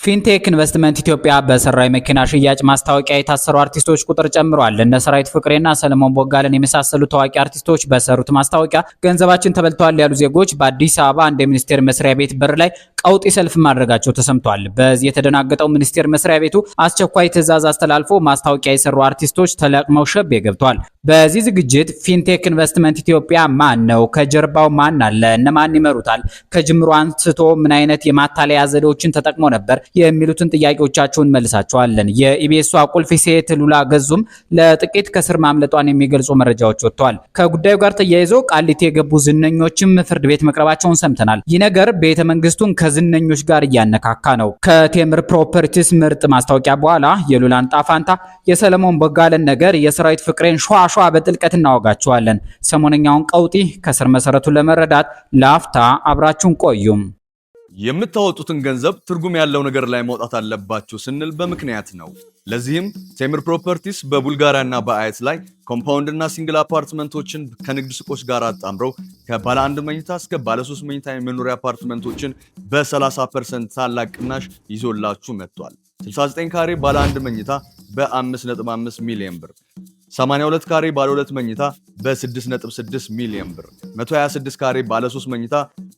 ፊንቴክ ኢንቨስትመንት ኢትዮጵያ በሰራው የመኪና ሽያጭ ማስታወቂያ የታሰሩ አርቲስቶች ቁጥር ጨምሯል። እነ ሰራዊት ፍቅሬና ሰለሞን ቦጋለን የመሳሰሉ ታዋቂ አርቲስቶች በሰሩት ማስታወቂያ ገንዘባችን ተበልተዋል ያሉ ዜጎች በአዲስ አበባ አንድ የሚኒስቴር መስሪያ ቤት በር ላይ ቀውጢ ሰልፍ ማድረጋቸው ተሰምቷል። በዚህ የተደናገጠው ሚኒስቴር መስሪያ ቤቱ አስቸኳይ ትዕዛዝ አስተላልፎ ማስታወቂያ የሰሩ አርቲስቶች ተለቅመው ሸቤ ገብተዋል። በዚህ ዝግጅት ፊንቴክ ኢንቨስትመንት ኢትዮጵያ ማን ነው? ከጀርባው ማን አለ? እነማን ይመሩታል? ከጅምሩ አንስቶ ምን አይነት የማታለያ ዘዴዎችን ተጠቅሞ ነበር የሚሉትን ጥያቄዎቻቸውን መልሳቸዋለን። የኢቢኤስ ቁልፍ ሴት ሉላ ገዙም ለጥቂት ከስር ማምለጧን የሚገልጹ መረጃዎች ወጥተዋል። ከጉዳዩ ጋር ተያይዞ ቃሊቲ የገቡ ዝነኞችም ፍርድ ቤት መቅረባቸውን ሰምተናል። ይህ ነገር ቤተ መንግስቱን ከዝነኞች ጋር እያነካካ ነው። ከቴምር ፕሮፐርቲስ ምርጥ ማስታወቂያ በኋላ የሉላን ጣፋንታ፣ የሰለሞን ቦጋለን ነገር፣ የሰራዊት ፍቅሬን ሸዋሸዋ በጥልቀት እናወጋቸዋለን። ሰሞነኛውን ቀውጢ ከስር መሰረቱ ለመረዳት ላፍታ አብራችሁን ቆዩም። የምታወጡትን ገንዘብ ትርጉም ያለው ነገር ላይ ማውጣት አለባችሁ ስንል በምክንያት ነው። ለዚህም ቴምር ፕሮፐርቲስ በቡልጋሪያና በአያት ላይ ኮምፓውንድ እና ሲንግል አፓርትመንቶችን ከንግድ ሱቆች ጋር አጣምረው ከባለ 1 መኝታ እስከ ባለ 3 መኝታ የመኖሪያ አፓርትመንቶችን በ30% ታላቅ ቅናሽ ይዞላችሁ መጥቷል። 69 ካሬ ባለ 1 መኝታ በ5.5 ሚሊዮን ብር፣ 82 ካሬ ባለ 2 መኝታ በ6.6 ሚሊዮን ብር፣ 126 ካሬ ባለ 3 መኝታ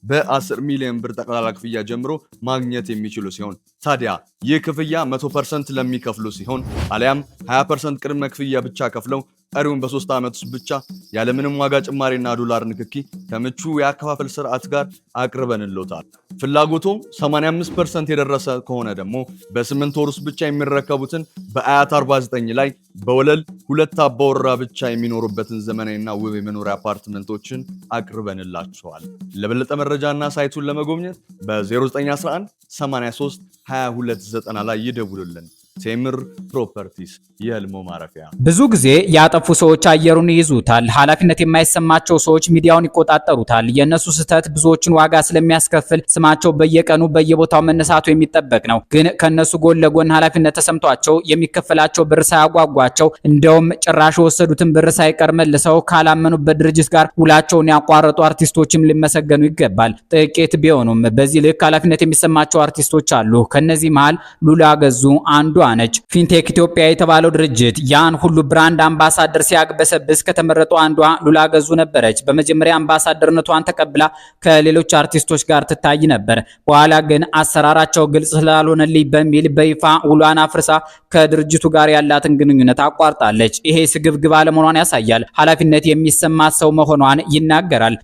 በ10 ሚሊዮን ብር ጠቅላላ ክፍያ ጀምሮ ማግኘት የሚችሉ ሲሆን ታዲያ ይህ ክፍያ 100% ለሚከፍሉ ሲሆን አሊያም 20% ቅድመ ክፍያ ብቻ ከፍለው ቀሪውን በ3 ዓመት ውስጥ ብቻ ያለምንም ዋጋ ጭማሪና ዶላር ንክኪ ከምቹ የአከፋፈል ስርዓት ጋር አቅርበንልዎታል። ፍላጎቶ 85% የደረሰ ከሆነ ደግሞ በ8 ወር ውስጥ ብቻ የሚረከቡትን በአያት 49 ላይ በወለል 2 አባወራ ብቻ የሚኖሩበትን ዘመናዊና ውብ የመኖሪያ አፓርትመንቶችን አቅርበንላቸዋል። ለበለጠ መረጃና ሳይቱን ለመጎብኘት በ0911 83 2290 ላይ ይደውሉልን። ቴምር ፕሮፐርቲስ የህልሞ ማረፊያ። ብዙ ጊዜ ያጠፉ ሰዎች አየሩን ይይዙታል። ኃላፊነት የማይሰማቸው ሰዎች ሚዲያውን ይቆጣጠሩታል። የነሱ ስህተት ብዙዎችን ዋጋ ስለሚያስከፍል ስማቸው በየቀኑ በየቦታው መነሳቱ የሚጠበቅ ነው። ግን ከነሱ ጎን ለጎን ኃላፊነት ተሰምቷቸው የሚከፈላቸው ብር ሳያጓጓቸው እንደውም ጭራሽ የወሰዱትን ብር ሳይቀር መልሰው ካላመኑበት ድርጅት ጋር ውላቸውን ያቋረጡ አርቲስቶችም ሊመሰገኑ ይገባል። ጥቂት ቢሆኑም በዚህ ልክ ኃላፊነት የሚሰማቸው አርቲስቶች አሉ። ከነዚህ መሃል ሉላ ገዙ አንዱ ነች። ፊንቴክ ኢትዮጵያ የተባለው ድርጅት ያን ሁሉ ብራንድ አምባሳደር ሲያግበሰብስ ከተመረጡ አንዷ ሉላ ገዙ ነበረች። በመጀመሪያ አምባሳደርነቷን ተቀብላ ከሌሎች አርቲስቶች ጋር ትታይ ነበር። በኋላ ግን አሰራራቸው ግልጽ ስላልሆነልኝ በሚል በይፋ ውሏን አፍርሳ ከድርጅቱ ጋር ያላትን ግንኙነት አቋርጣለች። ይሄ ስግብግብ አለመሆኗን ያሳያል። ኃላፊነት የሚሰማት ሰው መሆኗን ይናገራል።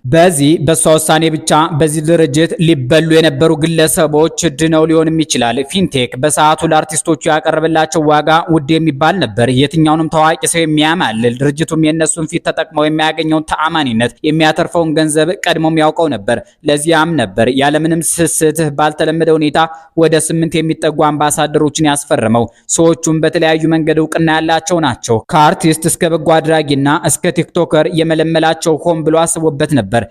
በሷ ውሳኔ ብቻ በዚህ ድርጅት ሊበሉ የነበሩ ግለሰቦች ድነው ሊሆንም ይችላል። ፊንቴክ በሰዓቱ ለአርቲስቶቹ ያቀረበላቸው ዋጋ ውድ የሚባል ነበር። የትኛውንም ታዋቂ ሰው የሚያማልል ድርጅቱም የነሱን ፊት ተጠቅመው የሚያገኘውን ተአማኒነት የሚያተርፈውን ገንዘብ ቀድሞም ያውቀው ነበር። ለዚያም ነበር ያለምንም ስስት ባልተለመደ ሁኔታ ወደ 8 የሚጠጉ አምባሳደሮችን ያስፈረመው። ሰዎቹም በተለያዩ መንገድ እውቅና ያላቸው ናቸው። ከአርቲስት እስከ በጎ አድራጊና እስከ ቲክቶከር የመለመላቸው ሆን ብሎ አስቦበት ነበር።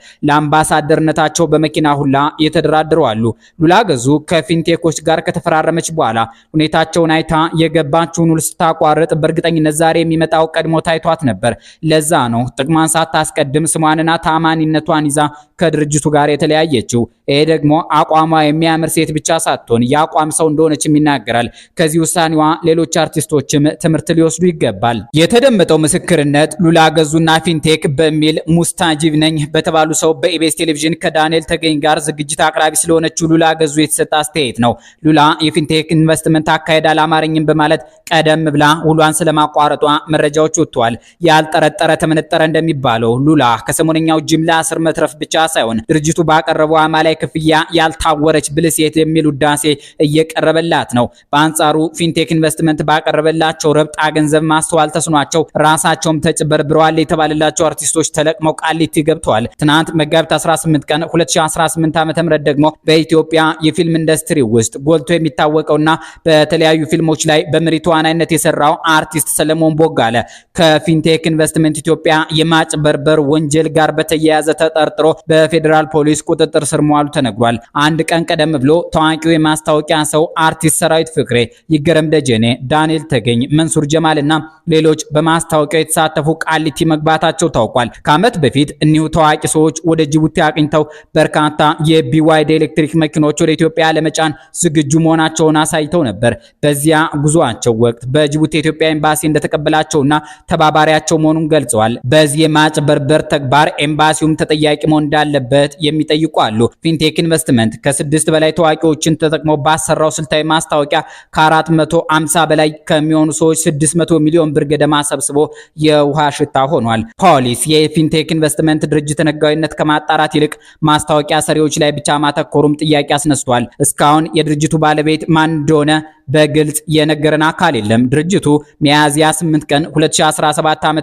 ለአምባሳደርነታቸው በመኪና ሁላ የተደራደሩ አሉ። ሉላ ገዙ ከፊንቴኮች ጋር ከተፈራረመች በኋላ ሁኔታቸውን አይታ የገባችውን ውል ስታቋርጥ በእርግጠኝነት ዛሬ የሚመጣው ቀድሞ ታይቷት ነበር። ለዛ ነው ጥቅሟን ሳታስቀድም ስሟንና ታማኒነቷን ይዛ ከድርጅቱ ጋር የተለያየችው። ይሄ ደግሞ አቋሟ የሚያምር ሴት ብቻ ሳትሆን የአቋም ሰው እንደሆነችም ይናገራል። ከዚህ ውሳኔዋ ሌሎች አርቲስቶችም ትምህርት ሊወስዱ ይገባል። የተደመጠው ምስክርነት ሉላ ገዙና ፊንቴክ በሚል ሙስታጂብ ነኝ በተባሉ ሰው በኢቢኤስ ቴሌቪዥን ከዳንኤል ተገኝ ጋር ዝግጅት አቅራቢ ስለሆነችው ሉላ ገዙ የተሰጠ አስተያየት ነው። ሉላ የፊንቴክ ኢንቨስትመንት አካሄድ አላማረኝም በማለት ቀደም ብላ ውሏን ስለማቋረጧ መረጃዎች ወጥተዋል። ያልጠረጠረ ተመነጠረ እንደሚባለው ሉላ ከሰሞነኛው ጅምላ እስር መትረፍ ብቻ ሳይሆን ድርጅቱ ባቀረበው አማላይ ክፍያ ያልታወረች ብልሴት የሚል ውዳሴ እየቀረበላት ነው። በአንጻሩ ፊንቴክ ኢንቨስትመንት ባቀረበላቸው ረብጣ ገንዘብ ማስተዋል ተስኗቸው ራሳቸውም ተጭበርብረዋል የተባለላቸው አርቲስቶች ተለቅመው ቃሊቲ ገብተዋል። ትናንት መጋቢት 18 ቀን 2018 ዓ.ም ደግሞ በኢትዮጵያ የፊልም ኢንዱስትሪ ውስጥ ጎልቶ የሚታወቀውና በተለያዩ ፊልሞች ላይ በመሪ ተዋናይነት የሰራው አርቲስት ሰለሞን ቦጋለ ከፊንቴክ ኢንቨስትመንት ኢትዮጵያ የማጭበርበር ወንጀል ጋር በተያያዘ ተጠርጥሮ በፌዴራል ፖሊስ ቁጥጥር ስር መዋሉ ተነግሯል። አንድ ቀን ቀደም ብሎ ታዋቂው የማስታወቂያ ሰው አርቲስት ሰራዊት ፍቅሬ፣ ይገረም ደጀኔ፣ ዳንኤል ተገኝ፣ መንሱር ጀማልና ሌሎች በማስታወቂያው የተሳተፉ ቃሊቲ መግባታቸው ታውቋል። ከዓመት በፊት እኒሁ ታዋቂ ሰዎች ወደ ጅቡቲ አቅኝተው በርካታ የቢዋይዲ ኤሌክትሪክ መኪኖች ወደ ኢትዮጵያ ለመጫን ዝግጁ መሆናቸውን አሳይተው ነበር። በዚያ ጉዟቸው ወቅት በጅቡቲ የኢትዮጵያ ኤምባሲ እንደተቀበላቸውና ተባባሪያቸው መሆኑን ገልጸዋል። በዚህ የማጭበርበር ተግባር ኤምባሲውም ተጠያቂ መሆን እንዳለበት የሚጠይቁ አሉ። ፊንቴክ ኢንቨስትመንት ከ6 በላይ ታዋቂዎችን ተጠቅሞ ባሰራው ስልታዊ ማስታወቂያ ከ450 በላይ ከሚሆኑ ሰዎች 600 ሚሊዮን ብር ገደማ ሰብስቦ የውሃ ሽታ ሆኗል። ፖሊስ የፊንቴክ ኢንቨስትመንት ድርጅት ህጋዊነት ከማጣራት ይልቅ ማስታወቂያ ሰሪዎች ላይ ብቻ ማተኮሩም ጥያቄ አስነስቷል። እስካሁን የድርጅቱ ባለቤት ማን እንደሆነ በግልጽ የነገረን አካል የለም። ድርጅቱ ሚያዝያ 8 ቀን 2017 ዓ.ም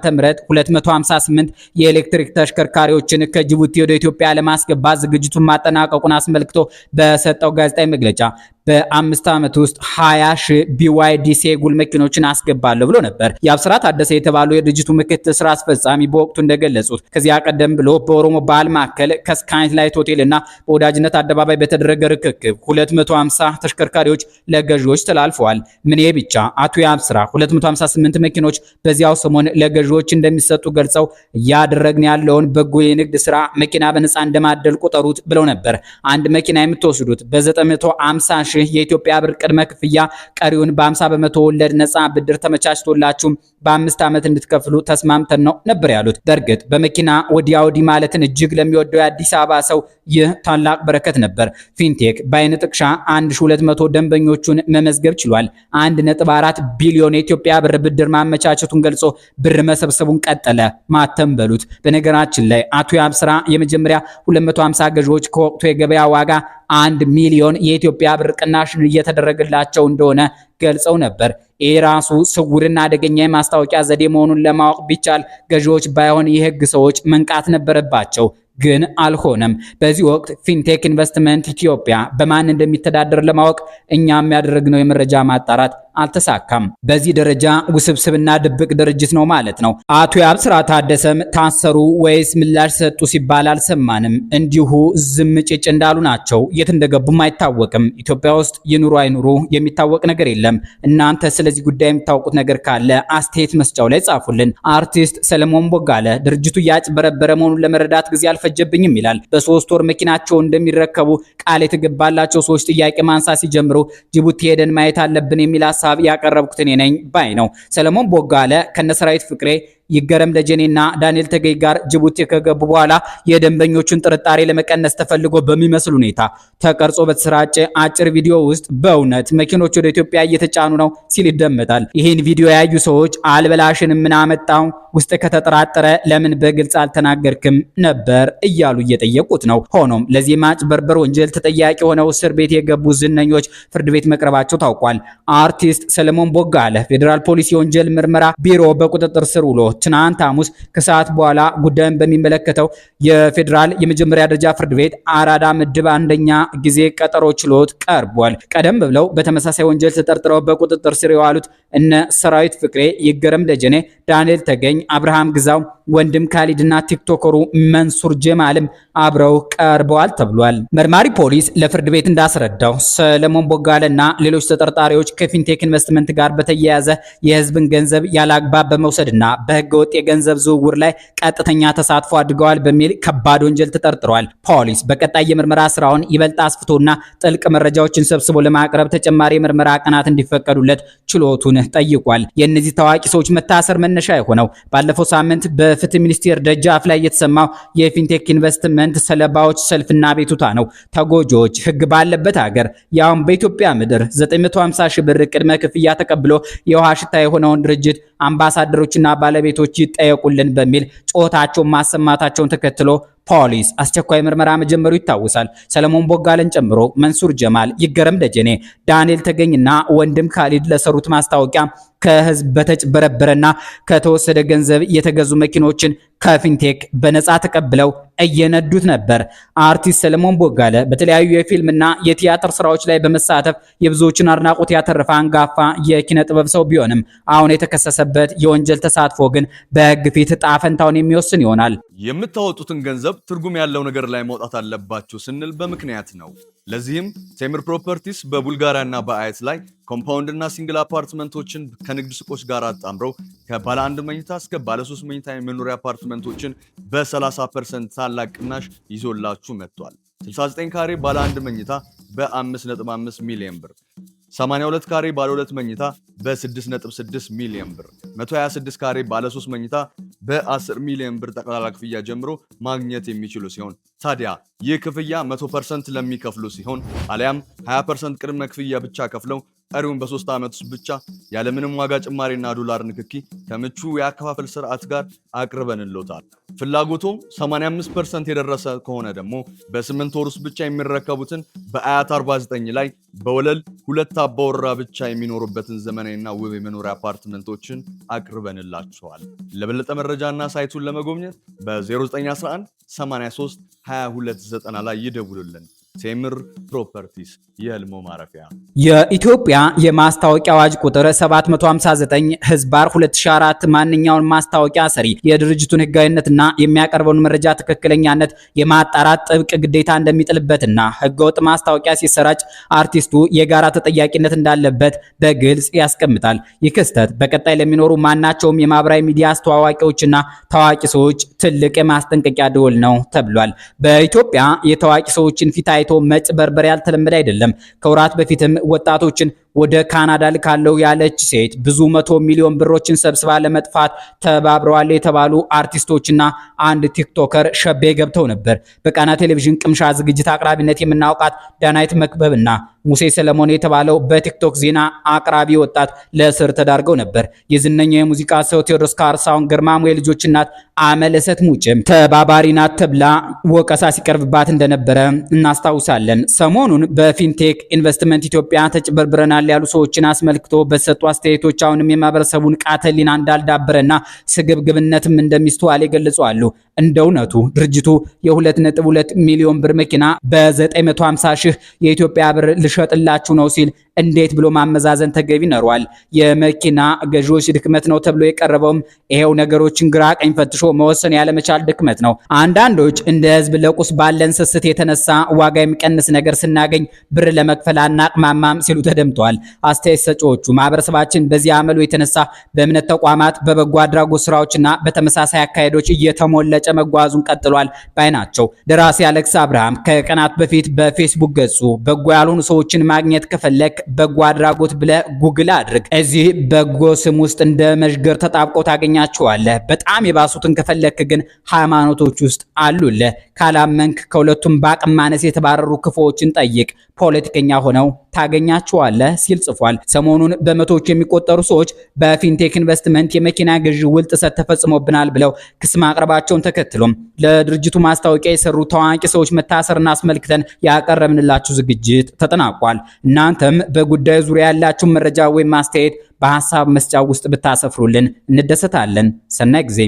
258 የኤሌክትሪክ ተሽከርካሪዎችን ከጅቡቲ ወደ ኢትዮጵያ ለማስገባት ዝግጅቱን ማጠናቀቁን አስመልክቶ በሰጠው ጋዜጣዊ መግለጫ በ5 ዓመት ውስጥ 20,000 BYD ሴጉል መኪኖችን አስገባለሁ ብሎ ነበር። የአብስራ ታደሰ የተባሉ የድርጅቱ ምክትል ስራ አስፈጻሚ በወቅቱ እንደገለጹት ከዚያ ቀደም ብሎ በኦሮሞ ባህል ማዕከል ከስካይት ላይት ሆቴል እና በወዳጅነት አደባባይ በተደረገ ርክክብ 250 ተሽከርካሪዎች ለገዢዎች ተላልፈዋል። ምን ይሄ ብቻ አቶ የአብስራ 258 መኪኖች በዚያው ሰሞን ለገዢዎች እንደሚሰጡ ገልጸው እያደረግን ያለውን በጎ የንግድ ስራ መኪና በነፃ እንደማደል ቁጠሩት ብለው ነበር። አንድ መኪና የምትወስዱት በ950,000 የኢትዮጵያ ብር ቅድመ ክፍያ ቀሪውን በ50 በመቶ ወለድ ነፃ ብድር ተመቻችቶላችሁ በ5 ዓመት እንድትከፍሉ ተስማምተን ነው ነበር ያሉት። በእርግጥ በመኪና ወዲያ ወዲህ ማለትን እጅግ ለሚወደው የአዲስ አበባ ሰው ይህ ታላቅ በረከት ነበር። ፊንቴክ በአይነ ጥቅሻ 1200 ደንበኞቹን መመዝገብ ችሏል። 1.4 ቢሊዮን የኢትዮጵያ ብር ብድር ማመቻቸቱን ገልጾ ብር መሰብሰቡን ቀጠለ። ማተም በሉት። በነገራችን ላይ አቶ የአብስራ የመጀመሪያ 250 ገዢዎች ከወቅቱ የገበያ ዋጋ 1 ሚሊዮን የኢትዮጵያ ብር ቅናሽ እየተደረገላቸው እንደሆነ ገልጸው ነበር። የራሱ ስውርና አደገኛ የማስታወቂያ ዘዴ መሆኑን ለማወቅ ቢቻል ገዢዎች ባይሆን የህግ ሰዎች መንቃት ነበረባቸው። ግን አልሆነም። በዚህ ወቅት ፊንቴክ ኢንቨስትመንት ኢትዮጵያ በማን እንደሚተዳደር ለማወቅ እኛም ያደረግነው የመረጃ ማጣራት አልተሳካም። በዚህ ደረጃ ውስብስብና ድብቅ ድርጅት ነው ማለት ነው። አቶ የአብስራ ታደሰም ታሰሩ ወይስ ምላሽ ሰጡ ሲባል አልሰማንም። እንዲሁ ዝም ጭጭ እንዳሉ ናቸው። የት እንደገቡም አይታወቅም። ኢትዮጵያ ውስጥ ይኑሩ አይኑሩ የሚታወቅ ነገር የለም። እናንተ ስለዚህ ጉዳይ የምታውቁት ነገር ካለ አስተያየት መስጫው ላይ ጻፉልን። አርቲስት ሰለሞን ቦጋለ ድርጅቱ ያጭበረበረ መሆኑን ለመረዳት ጊዜ አልፈጀብኝም ይላል። በ3 ወር መኪናቸውን እንደሚረከቡ ቃል የተገባላቸው ሰዎች ጥያቄ ማንሳት ሲጀምሩ ጅቡቲ ሄደን ማየት አለብን የሚል ሀሳብ ያቀረብኩት እኔ ነኝ ባይ ነው። ሰለሞን ቦጋለ ከነሰራዊት ፍቅሬ፣ ይገረም ደጀኔና ዳንኤል ተገኝ ጋር ጅቡቲ ከገቡ በኋላ የደንበኞቹን ጥርጣሬ ለመቀነስ ተፈልጎ በሚመስል ሁኔታ ተቀርጾ በተሰራጨ አጭር ቪዲዮ ውስጥ በእውነት መኪኖች ወደ ኢትዮጵያ እየተጫኑ ነው ሲል ይደመጣል። ይህን ቪዲዮ ያዩ ሰዎች አልበላሽን ምን አመጣው ውስጥ ከተጠራጠረ ለምን በግልጽ አልተናገርክም ነበር እያሉ እየጠየቁት ነው። ሆኖም ለዚህ ማጭበርበር ወንጀል ተጠያቂ ሆነው እስር ቤት የገቡ ዝነኞች ፍርድ ቤት መቅረባቸው ታውቋል። አርቲስት ሰለሞን ቦጋለ ፌዴራል ፖሊስ የወንጀል ምርመራ ቢሮ በቁጥጥር ስር ውሎ ትናንት ሐሙስ ከሰዓት በኋላ ጉዳዩን በሚመለከተው የፌዴራል የመጀመሪያ ደረጃ ፍርድ ቤት አራዳ ምድብ አንደኛ ጊዜ ቀጠሮ ችሎት ቀርቧል። ቀደም ብለው በተመሳሳይ ወንጀል ተጠርጥረው በቁጥጥር ስር የዋሉት እነ ሰራዊት ፍቅሬ፣ ይገረም ደጀኔ፣ ዳንኤል ተገኝ፣ አብርሃም ግዛው፣ ወንድም ካሊድና ቲክቶከሩ መንሱር ጀማልም አብረው ቀርበዋል ተብሏል። መርማሪ ፖሊስ ለፍርድ ቤት እንዳስረዳው ሰለሞን ቦጋለና ሌሎች ተጠርጣሪዎች ከፊንቴክ ኢንቨስትመንት ጋር በተያያዘ የህዝብን ገንዘብ ያላግባብ በመውሰድና በህገወጥ የገንዘብ ዝውውር ላይ ቀጥተኛ ተሳትፎ አድርገዋል በሚል ከባድ ወንጀል ተጠርጥረዋል። ፖሊስ በቀጣይ የምርመራ ስራውን ይበልጥ አስፍቶና ጥልቅ መረጃዎችን ሰብስቦ ለማቅረብ ተጨማሪ የምርመራ ቀናት እንዲፈቀዱለት ችሎቱን ጠይቋል። የእነዚህ ታዋቂ ሰዎች መታሰር መነሻ የሆነው ባለፈው ሳምንት በፍትህ ሚኒስቴር ደጃፍ ላይ የተሰማው የፊንቴክ ኢንቨስትመንት ሰለባዎች ሰልፍና ቤቱታ ነው። ተጎጂዎች ህግ ባለበት ሀገር ያውም በኢትዮጵያ ምድር 950 ሺህ ብር ቅድመ ክፍያ ተቀብሎ የውሃ ሽታ የሆነውን ድርጅት አምባሳደሮችና ባለቤቶች ይጠየቁልን በሚል ጮታቸውን ማሰማታቸውን ተከትሎ ፖሊስ አስቸኳይ ምርመራ መጀመሩ ይታወሳል። ሰለሞን ቦጋለን ጨምሮ መንሱር ጀማል፣ ይገረም ደጀኔ፣ ዳንኤል ተገኝና ወንድም ካሊድ ለሰሩት ማስታወቂያ ከህዝብ በተጭበረበረና ከተወሰደ ገንዘብ የተገዙ መኪኖችን ከፊንቴክ በነፃ ተቀብለው እየነዱት ነበር። አርቲስት ሰለሞን ቦጋለ በተለያዩ የፊልምና የቲያትር ስራዎች ላይ በመሳተፍ የብዙዎችን አድናቆት ያተረፈ አንጋፋ የኪነ ጥበብ ሰው ቢሆንም አሁን የተከሰሰበት የወንጀል ተሳትፎ ግን በህግ ፊት ዕጣ ፈንታውን የሚወስን ይሆናል። የምታወጡትን ገንዘብ ትርጉም ያለው ነገር ላይ ማውጣት አለባችሁ ስንል በምክንያት ነው። ለዚህም ቴምር ፕሮፐርቲስ በቡልጋሪያና በአያት ላይ ኮምፓውንድ እና ሲንግል አፓርትመንቶችን ከንግድ ሱቆች ጋር አጣምረው ከባለ 1 መኝታ እስከ ባለ 3 መኝታ የመኖሪያ አፓርትመንቶችን በ30% ታላቅ ቅናሽ ይዞላችሁ መጥቷል። 69 ካሬ ባለ 1 መኝታ በ5.5 ሚሊዮን ብር፣ 82 ካሬ ባለ 2 መኝታ በ6.6 ሚሊዮን ብር፣ 126 ካሬ ባለ 3 መኝታ በ10 ሚሊዮን ብር ጠቅላላ ክፍያ ጀምሮ ማግኘት የሚችሉ ሲሆን ታዲያ ይህ ክፍያ 100% ለሚከፍሉ ሲሆን አሊያም 20% ቅድመ ክፍያ ብቻ ከፍለው ቀሪውን በ3 ዓመት ውስጥ ብቻ ያለምንም ዋጋ ጭማሪና ዶላር ንክኪ ከምቹ የአከፋፈል ስርዓት ጋር አቅርበንልዎታል። ፍላጎቱ 85% የደረሰ ከሆነ ደግሞ በ8 ወር ውስጥ ብቻ የሚረከቡትን በአያት 49 ላይ በወለል 2 አባወራ ብቻ የሚኖሩበትን ዘመናዊና ውብ የመኖሪያ አፓርትመንቶችን አቅርበንላችኋል። ለበለጠ መረጃና ሳይቱን ለመጎብኘት በ0911 83 2290 ላይ ይደውሉልን። ቴምር ፕሮፐርቲስ የህልሞ ማረፊያ። የኢትዮጵያ የማስታወቂያ አዋጅ ቁጥር 759 ህዝባር 2004 ማንኛውን ማስታወቂያ ሰሪ የድርጅቱን ህጋዊነትና የሚያቀርበውን መረጃ ትክክለኛነት የማጣራት ጥብቅ ግዴታ እንደሚጥልበትና ህገወጥ ማስታወቂያ ሲሰራጭ አርቲስቱ የጋራ ተጠያቂነት እንዳለበት በግልጽ ያስቀምጣል። ይህ ክስተት በቀጣይ ለሚኖሩ ማናቸውም የማህበራዊ ሚዲያ አስተዋዋቂዎችና ታዋቂ ሰዎች ትልቅ የማስጠንቀቂያ ደወል ነው ተብሏል። በኢትዮጵያ የታዋቂ ሰዎችን ፊት አይቶ መጭበርበር ያልተለመደ አይደለም። ከወራት በፊትም ወጣቶችን ወደ ካናዳ ልካለው ያለች ሴት ብዙ 100 ሚሊዮን ብሮችን ሰብስባ ለመጥፋት ተባብረዋል የተባሉ አርቲስቶችና አንድ ቲክቶከር ሸቤ ገብተው ነበር። በቃና ቴሌቪዥን ቅምሻ ዝግጅት አቅራቢነት የምናውቃት ዳናይት መክበብና ሙሴ ሰለሞን የተባለው በቲክቶክ ዜና አቅራቢ ወጣት ለእስር ተዳርገው ነበር። የዝነኛ የሙዚቃ ሰው ቴዎድሮስ ካሳሁን ግርማሙ የልጆች እናት አመለሰት ሙጭም ተባባሪ ናት ተብላ ወቀሳ ሲቀርብባት እንደነበረ እናስታውሳለን። ሰሞኑን በፊንቴክ ኢንቨስትመንት ኢትዮጵያ ተጭበርብረናል ያሉ ሰዎችን አስመልክቶ በሰጡ አስተያየቶች አሁንም የማህበረሰቡን ንቃተ ህሊና እንዳልዳበረና ስግብግብነትም እንደሚስተዋል የገለጹ አሉ። እንደ እውነቱ ድርጅቱ የ2.2 ሚሊዮን ብር መኪና በ950 ሺህ የኢትዮጵያ ብር ልሸጥላችሁ ነው ሲል እንዴት ብሎ ማመዛዘን ተገቢ ነሯል። የመኪና ገዢዎች ድክመት ነው ተብሎ የቀረበውም ይሄው ነገሮችን ግራ ቀኝ ፈትሾ መወሰን ያለመቻል ድክመት ነው። አንዳንዶች እንደ ህዝብ ለቁስ ባለን ስስት የተነሳ ዋጋ የሚቀንስ ነገር ስናገኝ ብር ለመክፈል አናቅማማም ሲሉ ተደምጠዋል። አስተያየት ሰጪዎቹ ማህበረሰባችን በዚህ አመሉ የተነሳ በእምነት ተቋማት፣ በበጎ አድራጎት ስራዎችና በተመሳሳይ አካሄዶች እየተሞለጨ መጓዙን ቀጥሏል ባይ ናቸው። ደራሲ አሌክስ አብርሃም ከቀናት በፊት በፌስቡክ ገጹ በጎ ያልሆኑ ሰዎችን ማግኘት ከፈለክ በጎ አድራጎት ብለ ጉግል አድርግ፣ እዚህ በጎ ስም ውስጥ እንደ መዥገር ተጣብቆ ታገኛቸዋለህ። በጣም የባሱትን ከፈለክ ግን ሃይማኖቶች ውስጥ አሉልህ። ካላመንክ ከሁለቱም በአቅም ማነስ የተባረሩ ክፉዎችን ጠይቅ፣ ፖለቲከኛ ሆነው ታገኛቸዋለህ ሲል ጽፏል። ሰሞኑን በመቶዎች የሚቆጠሩ ሰዎች በፊንቴክ ኢንቨስትመንት የመኪና ግዢ ውል ጥሰት ተፈጽሞብናል ብለው ክስ ማቅረባቸውን ተከትሎም ለድርጅቱ ማስታወቂያ የሰሩ ታዋቂ ሰዎች መታሰርና አስመልክተን ያቀረብንላችሁ ዝግጅት ተጠናቋል። እናንተም በጉዳዩ ዙሪያ ያላችሁ መረጃ ወይም ማስተያየት በሐሳብ መስጫ ውስጥ ብታሰፍሩልን እንደሰታለን። ሰናይ ጊዜ